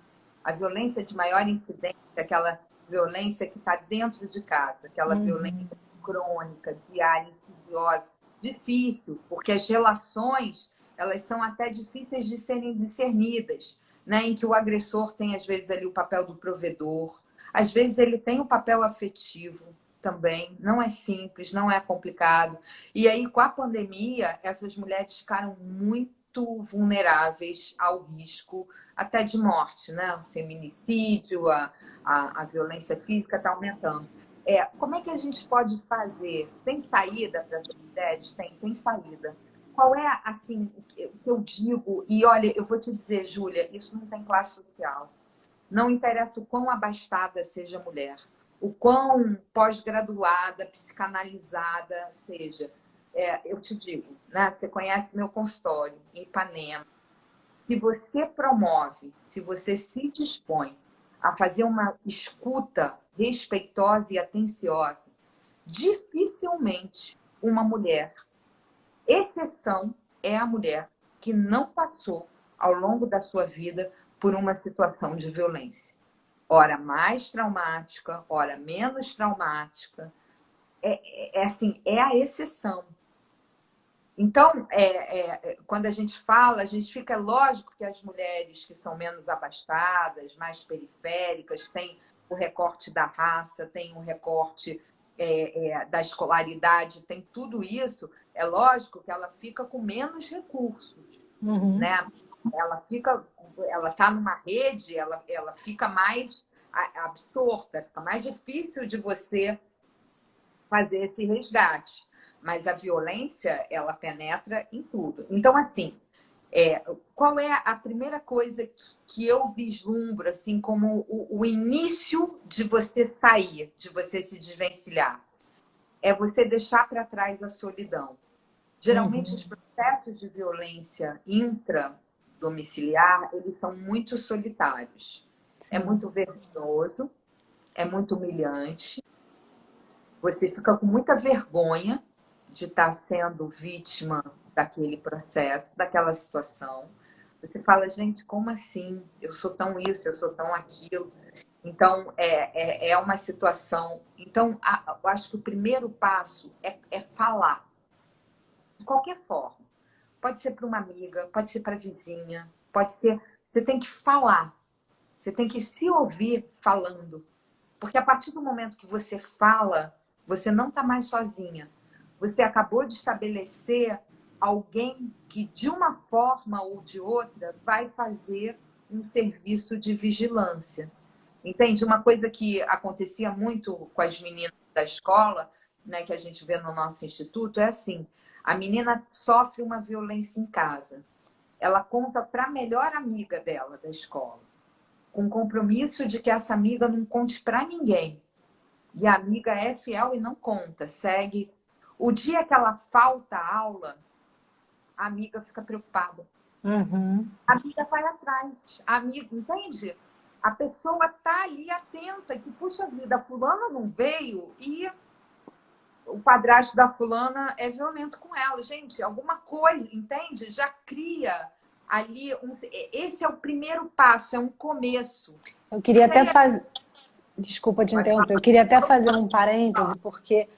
A violência de maior incidência é aquela violência que está dentro de casa, aquela violência crônica, diária, insidiosa, difícil, porque as relações elas são até difíceis de serem discernidas, né? Em que o agressor tem, às vezes, ali o papel do provedor, às vezes ele tem o papel afetivo também, não é simples, não é complicado. E aí, com a pandemia, essas mulheres ficaram muito vulneráveis ao risco até de morte, né? O feminicídio, a violência física está aumentando. Como é que a gente pode fazer? Tem saída para essas mulheres? Tem saída. Qual é, assim, o que eu digo? E olha, eu vou te dizer, Júlia, isso não tem classe social. Não interessa o quão abastada seja a mulher, o quão pós-graduada, psicanalizada seja. Eu te digo, né? Você conhece meu consultório em Ipanema. Se você promove, se você se dispõe a fazer uma escuta respeitosa e atenciosa, dificilmente uma mulher, exceção é a mulher que não passou ao longo da sua vida por uma situação de violência. Ora mais traumática, ora menos traumática. Assim, é a exceção. Então, quando a gente fala, a gente fica, lógico que as mulheres que são menos abastadas, mais periféricas, têm o recorte da raça, tem o recorte da escolaridade, tem tudo isso. É lógico que ela fica com menos recursos, né? Ela está numa rede, ela fica mais absorta, fica mais difícil de você fazer esse resgate. Mas a violência, ela penetra em tudo. Então, assim, qual é a primeira coisa que eu vislumbro, assim, como o início de você sair, de você se desvencilhar? É você deixar para trás a solidão. Geralmente, os processos de violência intradomiciliar, eles são muito solitários. Sim. É muito vergonhoso, é muito humilhante. Você fica com muita vergonha de estar sendo vítima daquele processo, daquela situação. Você fala, gente, como assim? Eu sou tão isso, eu sou tão aquilo. Então, é uma situação... Então, eu acho que o primeiro passo é falar. De qualquer forma. Pode ser para uma amiga, pode ser para a vizinha, pode ser... Você tem que falar. Você tem que se ouvir falando. Porque a partir do momento que você fala, você não está mais sozinha. Você acabou de estabelecer alguém que, de uma forma ou de outra, vai fazer um serviço de vigilância. Entende? Uma coisa que acontecia muito com as meninas da escola, né, que a gente vê no nosso instituto, é assim: a menina sofre uma violência em casa. Ela conta para a melhor amiga dela da escola, com compromisso de que essa amiga não conte para ninguém. E a amiga é fiel e não conta, segue. O dia que ela falta a aula, a amiga fica preocupada. A amiga vai atrás. A amiga, entende? A pessoa está ali atenta, que, puxa vida, a fulana não veio e o padrasto da fulana é violento com ela. Gente, alguma coisa, entende? Já cria ali... Esse é o primeiro passo, é um começo. Eu queria até fazer... Desculpa te interromper. Eu queria até fazer um parêntese, porque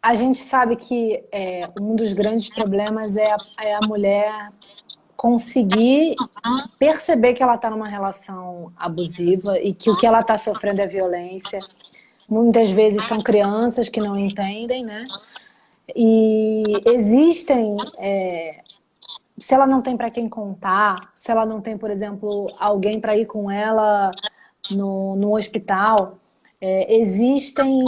a gente sabe que um dos grandes problemas é a mulher conseguir perceber que ela está numa relação abusiva e que o que ela está sofrendo é violência. Muitas vezes são crianças que não entendem, né? E existem... se ela não tem para quem contar, se ela não tem, por exemplo, alguém para ir com ela no hospital, existem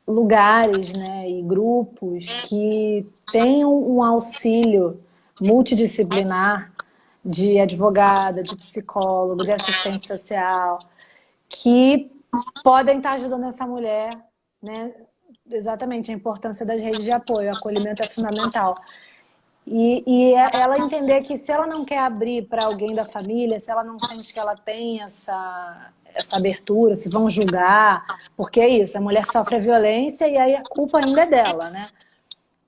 lugares, né, e grupos que têm um auxílio multidisciplinar de advogada, de psicólogo, de assistente social, que podem estar ajudando essa mulher, né? Exatamente, a importância das redes de apoio, o acolhimento é fundamental. Ela entender que se ela não quer abrir para alguém da família, se ela não sente que ela tem essa abertura, se vão julgar, porque é isso, a mulher sofre a violência e aí a culpa ainda é dela, né?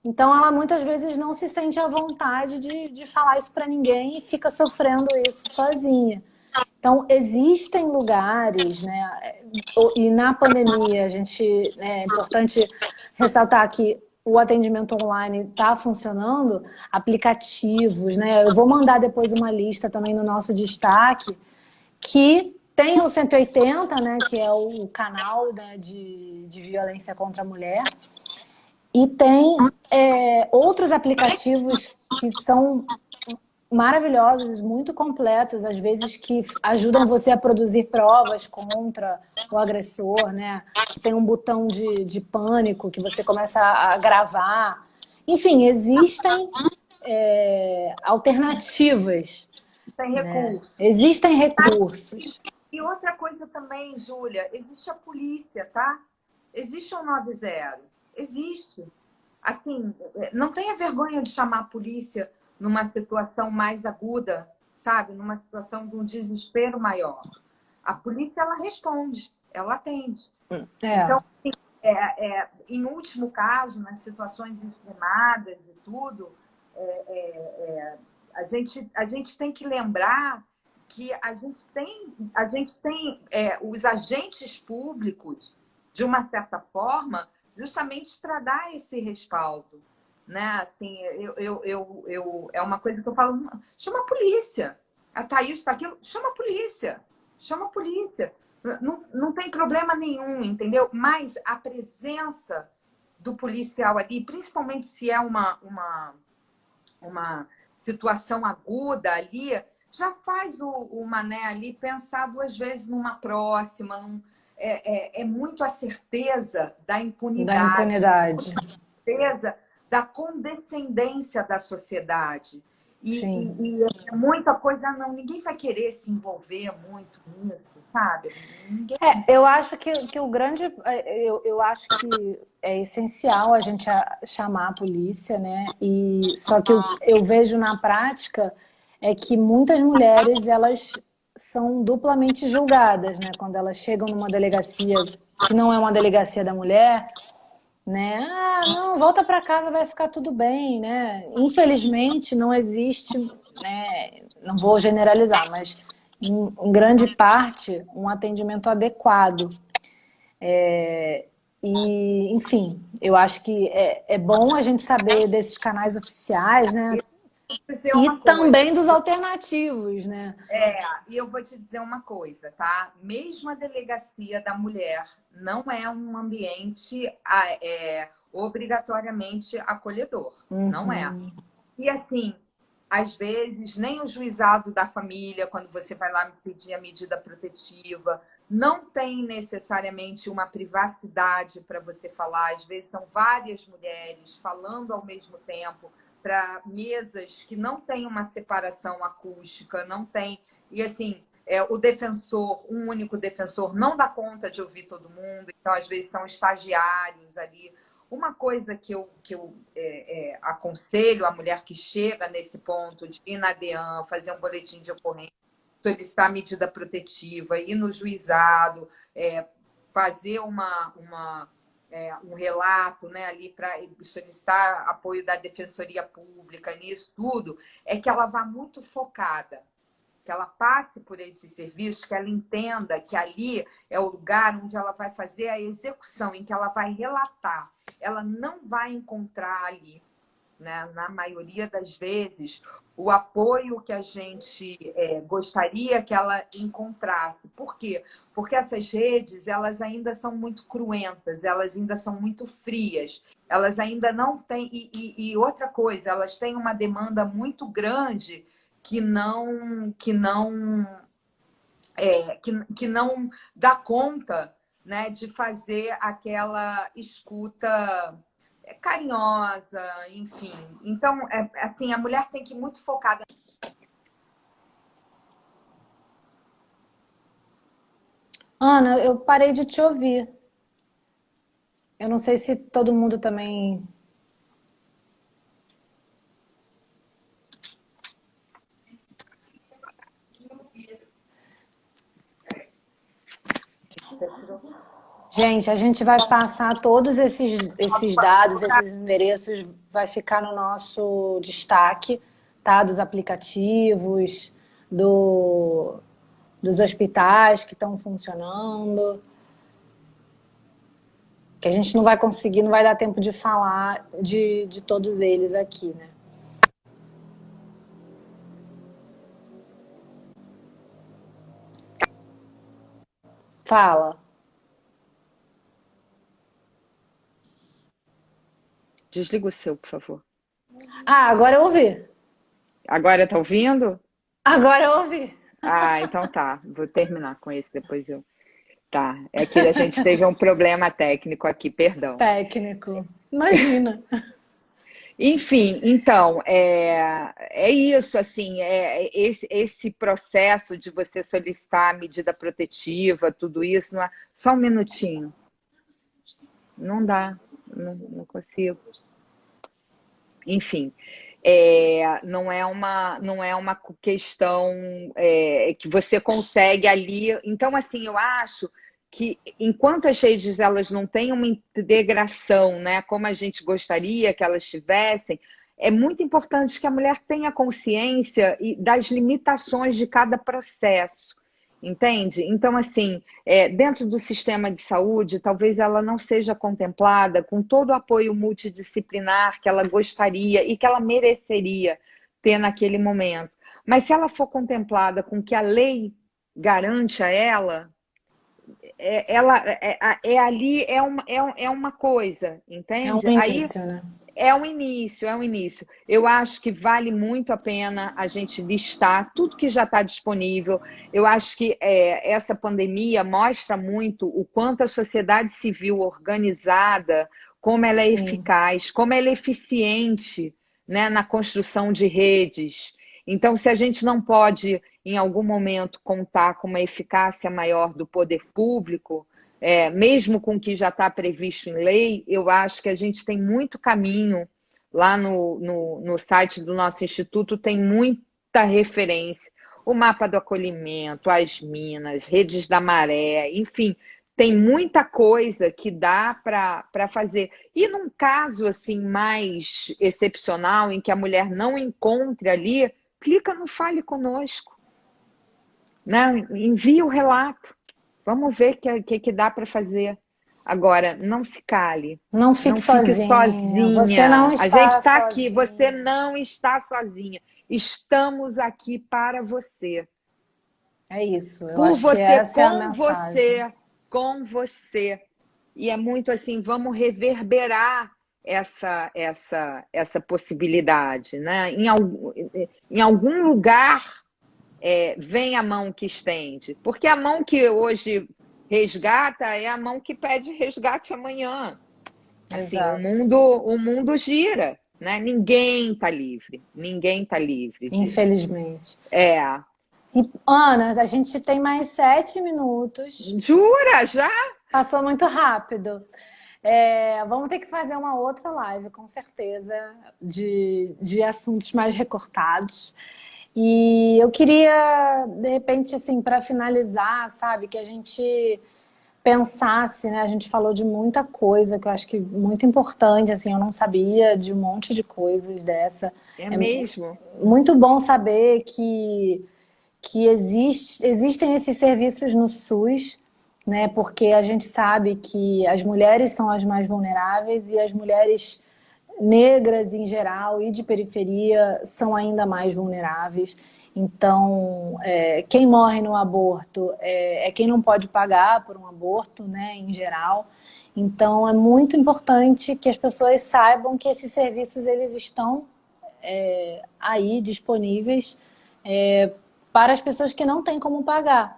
Então ela muitas vezes não se sente à vontade de falar isso para ninguém e fica sofrendo isso sozinha. Então existem lugares, né? E na pandemia a gente, né, é importante ressaltar que o atendimento online está funcionando, aplicativos, né? Eu vou mandar depois uma lista também no nosso destaque que tem o 180, né, que é o canal, né, de violência contra a mulher, e tem outros aplicativos que são maravilhosos, muito completos, às vezes que ajudam você a produzir provas contra o agressor, né? Que tem um botão de pânico que você começa a gravar. Enfim, existem alternativas, Tem né? recurso. Existem recursos. E outra coisa também, Júlia, existe a polícia, tá? Existe o 90. Existe. Assim, não tenha vergonha de chamar a polícia numa situação mais aguda, sabe? Numa situação de um desespero maior. A polícia, ela responde, ela atende. É. Então, em último caso, nas situações extremadas e tudo, a gente tem que lembrar que a gente tem os agentes públicos, de uma certa forma, justamente para dar esse respaldo. Né? Assim, é uma coisa que eu falo, chama a polícia. Tá isso, tá aquilo, chama a polícia. Chama a polícia. Não tem problema nenhum, entendeu? Mas a presença do policial ali, principalmente se é uma situação aguda ali, já faz o Mané ali pensar duas vezes numa próxima. É muito a certeza da Da impunidade, impunidade. certeza da condescendência da sociedade. Sim. E é muita coisa, não, ninguém vai querer se envolver muito nisso, sabe? Ninguém... Eu acho que o grande. Eu acho que é essencial a gente chamar a polícia, né? Só que eu vejo na prática é que muitas mulheres elas são duplamente julgadas, né? Quando elas chegam numa delegacia que não é uma delegacia da mulher, né? Ah, não, volta para casa, vai ficar tudo bem, né? Infelizmente não existe, né? Não vou generalizar, mas em grande parte um atendimento adequado. Enfim, eu acho que é bom a gente saber desses canais oficiais, né? Dizer E uma coisa. também dos alternativos, né? E eu vou te dizer uma coisa, tá? Mesmo a delegacia da mulher não é um ambiente obrigatoriamente acolhedor. Não é. Uhum. E assim, às vezes, nem o juizado da família, quando você vai lá me pedir a medida protetiva, não tem necessariamente uma privacidade para você falar. Às vezes são várias mulheres falando ao mesmo tempo para mesas que não tem uma separação acústica, não tem. E assim, o defensor, um único defensor, não dá conta de ouvir todo mundo, então às vezes são estagiários ali. Uma coisa que eu aconselho a mulher que chega nesse ponto de ir na DEAN, fazer um boletim de ocorrência, solicitar medida protetiva, ir no juizado, fazer um relato, né, ali para solicitar apoio da Defensoria Pública nisso tudo, é que ela vá muito focada, que ela passe por esse serviço, que ela entenda que ali é o lugar onde ela vai fazer a execução, em que ela vai relatar. Ela não vai encontrar ali, né, na maioria das vezes, o apoio que a gente gostaria que ela encontrasse. Por quê? Porque essas redes, elas ainda são muito cruentas, elas ainda são muito frias, elas ainda não têm... E outra coisa, elas têm uma demanda muito grande que não dá conta, né, de fazer aquela escuta carinhosa, enfim. Então, assim, a mulher tem que ir muito focada. Ana, eu parei de te ouvir. Eu não sei se todo mundo também. Gente, a gente vai passar todos esses dados, esses endereços, vai ficar no nosso destaque, tá? Dos aplicativos, do, dos hospitais que estão funcionando, que a gente não vai conseguir, não vai dar tempo de falar de todos eles aqui, né? Fala. Desliga o seu, por favor. Ah, agora eu ouvi. Agora tá ouvindo? Agora eu ouvi. Ah, então tá. Vou terminar com esse, depois eu. Tá. É que a gente teve um problema técnico aqui, perdão. Técnico. Imagina. Enfim, então, é isso, assim, esse processo de você solicitar a medida protetiva, tudo isso, não é, só um minutinho, não dá, não consigo. Enfim, não é uma questão que você consegue ali. Então, assim, eu acho que enquanto as redes elas não têm uma integração, né, como a gente gostaria que elas tivessem, é muito importante que a mulher tenha consciência das limitações de cada processo. Entende? Então, assim, dentro do sistema de saúde, talvez ela não seja contemplada com todo o apoio multidisciplinar que ela gostaria e que ela mereceria ter naquele momento. Mas se ela for contemplada com o que a lei garante a ela, ali é uma coisa, É um entende? Aí início, né? é um início. Eu acho que vale muito a pena a gente listar tudo que já está disponível. Eu acho que essa pandemia mostra muito o quanto a sociedade civil organizada, como ela é Sim. eficaz, como ela é eficiente, né, na construção de redes. Então, se a gente não pode, em algum momento, contar com uma eficácia maior do poder público, mesmo com o que já está previsto em lei, eu acho que a gente tem muito caminho. Lá no site do nosso instituto tem muita referência. O mapa do acolhimento, as minas, redes da maré, enfim, tem muita coisa que dá para fazer. E num caso assim mais excepcional, em que a mulher não encontre ali, clica no Fale Conosco, né? Envia o relato. Vamos ver o que dá para fazer. Agora, não se cale, Não fique não fique sozinha. Você não sozinha. A gente está está aqui, você sozinha. não está sozinha. Estamos aqui para você. É isso. Eu Por acho que você, essa é a com mensagem. você, com você. E é muito assim, vamos reverberar essa possibilidade, né? Em algum lugar vem a mão que estende. Porque a mão que hoje resgata é a mão que pede resgate amanhã. Assim, o Exato. mundo, o mundo gira, né? Ninguém está livre. Ninguém está livre disso. Infelizmente. É. E, Ana, a gente tem mais 7 minutos. Jura? Já? Passou muito rápido. Vamos ter que fazer uma outra live, com certeza, de assuntos mais recortados. E eu queria, de repente, assim, para finalizar, sabe, que a gente pensasse, né? A gente falou de muita coisa que eu acho que muito importante, assim, eu não sabia de um monte de coisas dessa. É É mesmo? muito bom saber que existem esses serviços no SUS, né? Porque a gente sabe que as mulheres são as mais vulneráveis e as mulheres negras em geral e de periferia são ainda mais vulneráveis. Então, quem morre no aborto é quem não pode pagar por um aborto, né, em geral. Então, é muito importante que as pessoas saibam que esses serviços eles estão aí disponíveis para as pessoas que não têm como pagar.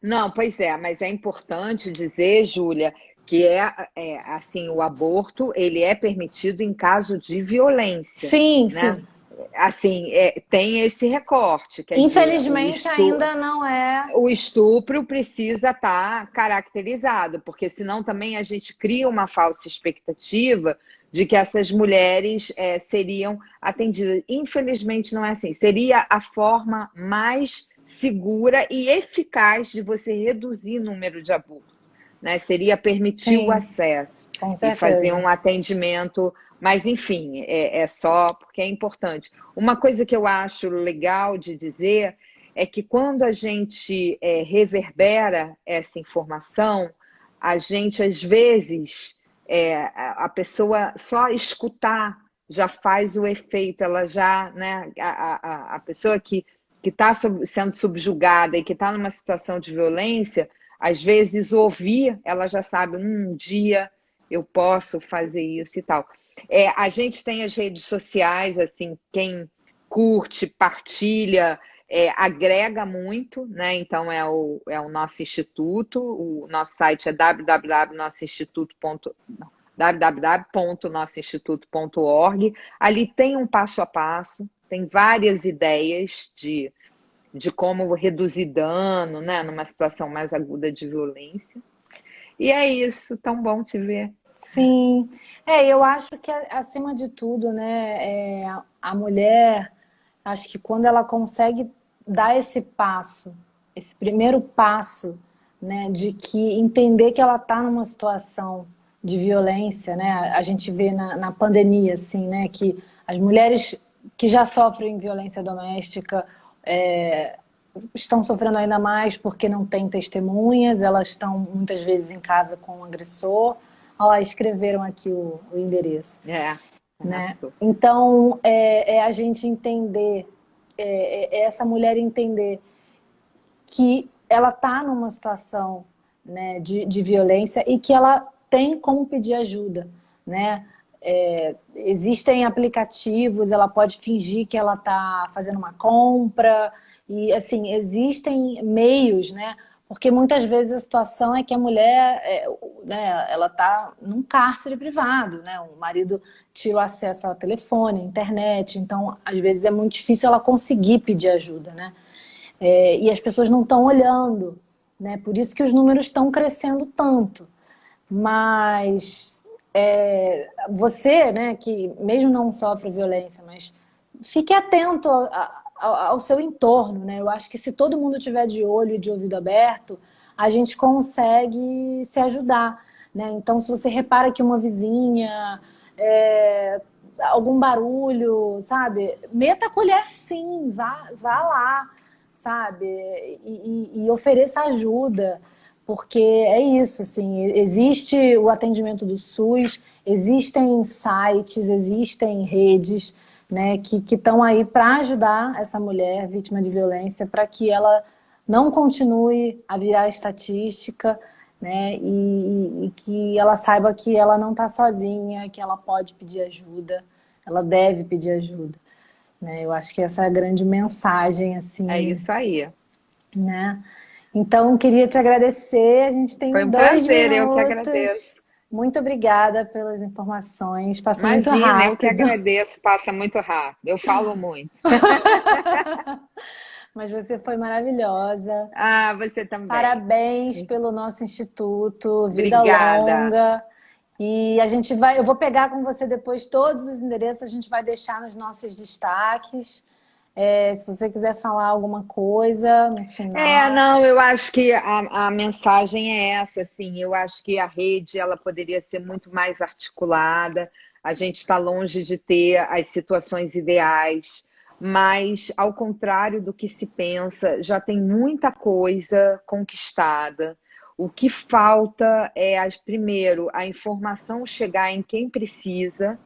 Não, pois é, mas é importante dizer, Júlia, que assim, o aborto ele é permitido em caso de violência, Sim, né? sim. Assim, tem esse recorte, quer dizer, Infelizmente ainda não é. o estupro precisa estar caracterizado, porque senão também a gente cria uma falsa expectativa de que essas mulheres seriam atendidas. Infelizmente não é assim. Seria a forma mais segura e eficaz de você reduzir o número de abortos, né? Seria permitir o Sim, acesso com e fazer certeza. um atendimento, mas enfim, é só porque é importante. Uma coisa que eu acho legal de dizer é que quando a gente reverbera essa informação, a gente às vezes a pessoa só escutar já faz o efeito, ela já, né, a pessoa que está sendo subjugada e que está numa situação de violência, às vezes ouvir, ela já sabe, um dia eu posso fazer isso e tal. A gente tem as redes sociais, assim, quem curte, partilha, agrega muito, né? Então é o nosso instituto, o nosso site é www.nossoinstituto.org. Ali tem um passo a passo, tem várias ideias de como reduzir dano, né, numa situação mais aguda de violência. E é isso, tão bom te ver. Sim, eu acho que acima de tudo, né, a mulher, acho que quando ela consegue dar esse passo, esse primeiro passo, né, de que entender que ela está numa situação de violência, né, a gente vê na pandemia, assim, né, que as mulheres que já sofrem violência doméstica estão sofrendo ainda mais porque não têm testemunhas, elas estão muitas vezes em casa com o agressor. Olha lá, escreveram aqui o endereço. Né? Então, a gente entender, essa mulher entender que ela está numa situação, né, de violência e que ela tem como pedir ajuda, né? Existem aplicativos, ela pode fingir que ela está fazendo uma compra e assim existem meios, né? Porque muitas vezes a situação é que a mulher, né, ela está num cárcere privado, né? O marido tira o acesso ao telefone, à internet, então às vezes é muito difícil ela conseguir pedir ajuda, né? E as pessoas não estão olhando, né? Por isso que os números estão crescendo tanto. Mas você, né, que mesmo não sofre violência, mas fique atento ao seu entorno, né? Eu acho que se todo mundo tiver de olho e de ouvido aberto, a gente consegue se ajudar, né? Então, se você repara que uma vizinha, algum barulho, sabe? Meta a colher sim, vá lá, sabe? E ofereça ajuda. Porque é isso, assim, existe o atendimento do SUS, existem sites, existem redes, né, que estão aí para ajudar essa mulher vítima de violência para que ela não continue a virar estatística, né, e que ela saiba que ela não está sozinha, que ela pode pedir ajuda, ela deve pedir ajuda, né? Eu acho que essa é a grande mensagem, É assim, isso aí. né? Então, queria te agradecer. A gente Foi tem um 2 prazer, eu que minutos. agradeço. Muito obrigada pelas informações. Passou muito Imagina, eu que rápido, agradeço, passa muito rápido. Eu falo muito. mas você foi maravilhosa. Ah, você também. Parabéns pelo nosso instituto. Vida Obrigada. longa. E eu vou pegar com você depois todos os endereços, a gente vai deixar nos nossos destaques. Se você quiser falar alguma coisa no final. Não, eu acho que a mensagem é essa, assim, eu acho que a rede ela poderia ser muito mais articulada, a gente está longe de ter as situações ideais, mas ao contrário do que se pensa, já tem muita coisa conquistada. O que falta é, primeiro, a informação chegar em quem precisa.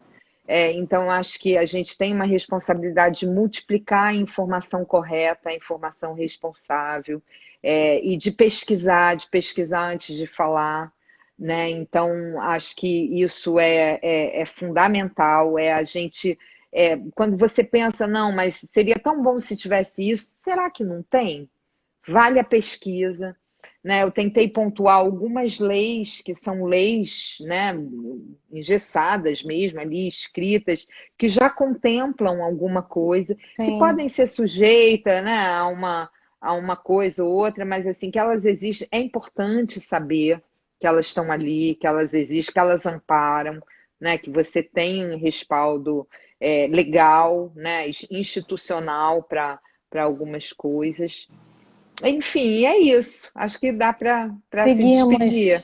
Então, acho que a gente tem uma responsabilidade de multiplicar a informação correta, a informação responsável, e de pesquisar antes de falar, né? Então, acho que isso é fundamental, a gente. Quando você pensa, não, mas seria tão bom se tivesse isso, será que não tem? Vale a pesquisa, né? Eu tentei pontuar algumas leis que são leis, né, engessadas mesmo ali, escritas, que já contemplam alguma coisa, que Sim, podem ser sujeitas, né, a uma coisa ou outra, mas assim, que elas existem, é importante saber que elas estão ali, que elas existem, que elas amparam, né, que você tem um respaldo legal, né, institucional para algumas coisas. Enfim, é isso. Acho que dá para se despedir.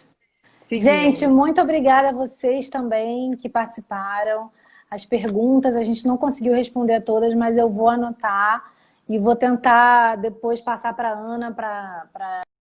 Seguimos. Gente, Seguimos. muito obrigada a vocês também que participaram. As perguntas a gente não conseguiu responder a todas, mas eu vou anotar e vou tentar depois passar para a Ana para